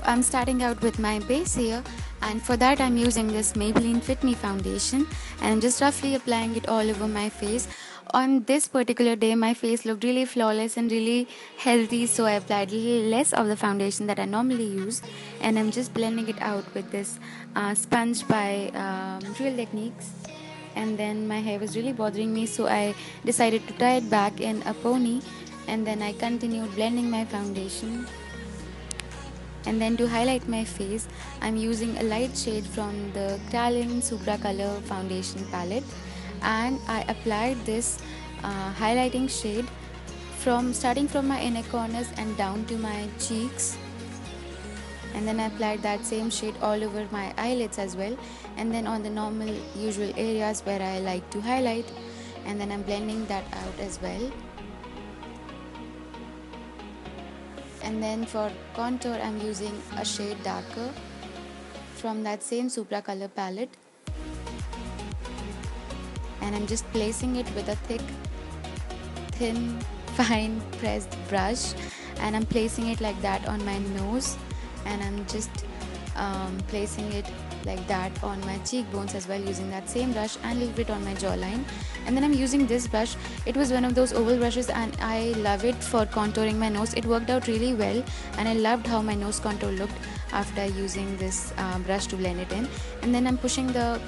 I'm starting out with my base here, and for that I'm using this Maybelline Fit Me foundation, and I'm just roughly applying it all over my face. On this particular day my face looked really flawless and really healthy, so I applied a little less of the foundation that I normally use, and I'm just blending it out with this sponge by Real Techniques. And then my hair was really bothering me, so I decided to tie it back in a pony, and then I continued blending my foundation. And then to highlight my face, I'm using a light shade from the Kralin Supra Color foundation palette, and I applied this highlighting shade from starting from my inner corners and down to my cheeks. And then I applied that same shade all over my eyelids as well, and then on the normal usual areas where I like to highlight, and then I'm blending that out as well. And then for contour I'm using a shade darker from that same Supra Color palette, and I'm just placing it with a thin fine pressed brush, and I'm placing it like that on my nose, and I'm just placing it like that on my cheekbones as well using that same brush, and a little bit on my jawline. And then I'm using this brush. It was one of those oval brushes and I love it for contouring my nose. It worked out really well, and I loved how my nose contour looked after using this brush to blend it in. And then I'm pushing the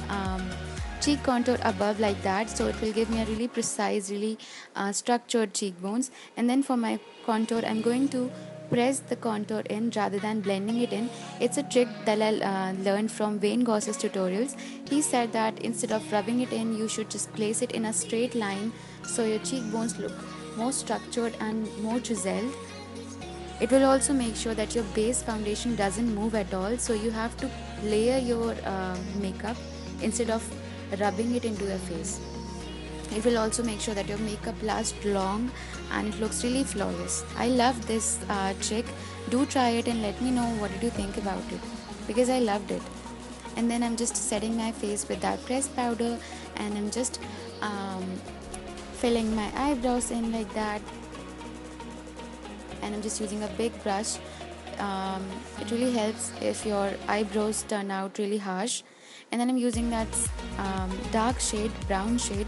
cheek contour above like that, so it will give me a really precise, really structured cheekbones. And then for my contour I'm going to press the contour in rather than blending it in. It's a trick that I learned from Wayne Goss's tutorials. He said that instead of rubbing it in, you should just place it in a straight line so your cheekbones look more structured and more chiseled. It will also make sure that your base foundation doesn't move at all, so you have to layer your makeup instead of rubbing it into your face. It will also make sure that your makeup lasts long and it looks really flawless. I love this trick. Do try it and let me know what did you think about it, because I loved it. And then I'm just setting my face with that pressed powder, and I'm just filling my eyebrows in like that, and I'm just using a big brush. It really helps if your eyebrows turn out really harsh. And then I'm using that dark shade, brown shade,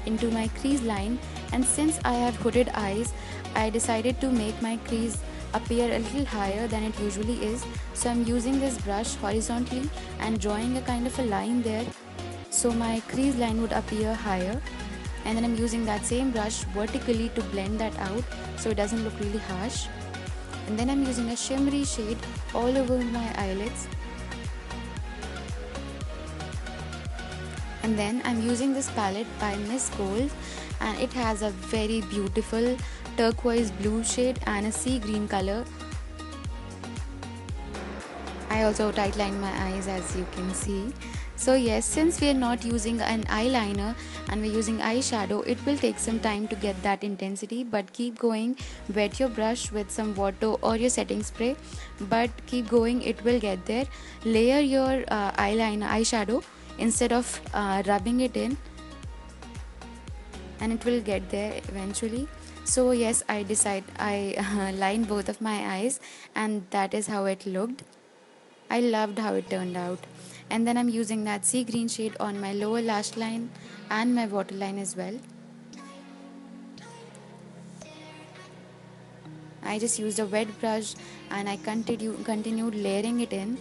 into my crease line, and since I have hooded eyes, I decided to make my crease appear a little higher than it usually is. So I'm using this brush horizontally and drawing a kind of a line there, so my crease line would appear higher. And then I'm using that same brush vertically to blend that out so it doesn't look really harsh. And then I'm using a shimmery shade all over my eyelids. And then I'm using this palette by Miss Gold, and it has a very beautiful turquoise blue shade and a sea green color. I also tightlined my eyes, as you can see. So yes, since we are not using an eyeliner and we're using eyeshadow, it will take some time to get that intensity, but keep going. Wet your brush with some water or your setting spray, but keep going, it will get there. Layer your eyeshadow instead of rubbing it in, and it will get there eventually. So yes, I lined both of my eyes, and that is how it looked. I loved how it turned out. And then I'm using that sea green shade on my lower lash line and my waterline as well. I just used a wet brush and I continued layering it in.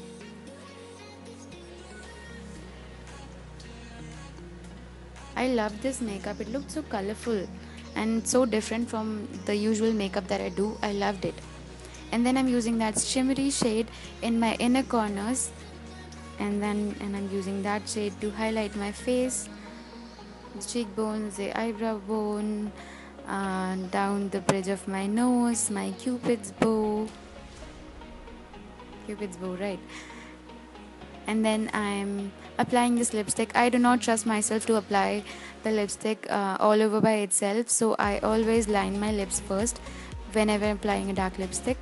I love this makeup. It looked so colorful and so different from the usual makeup that I do. I loved it. And then I'm using that shimmery shade in my inner corners, and I'm using that shade to highlight my face, the cheekbones, the eyebrow bone, down the bridge of my nose, my cupid's bow, right? And then I'm applying this lipstick. I do not trust myself to apply the lipstick all over by itself, so I always line my lips first whenever I'm applying a dark lipstick.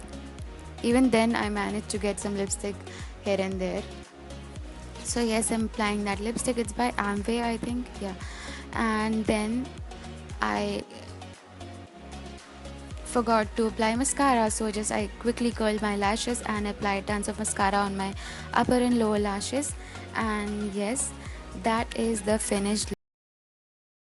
Even then I managed to get some lipstick here and there. So yes, I'm applying that lipstick. It's by Amway, I think. Yeah. And then I forgot to apply mascara, so just I quickly curled my lashes and applied tons of mascara on my upper and lower lashes. And yes, that is the finished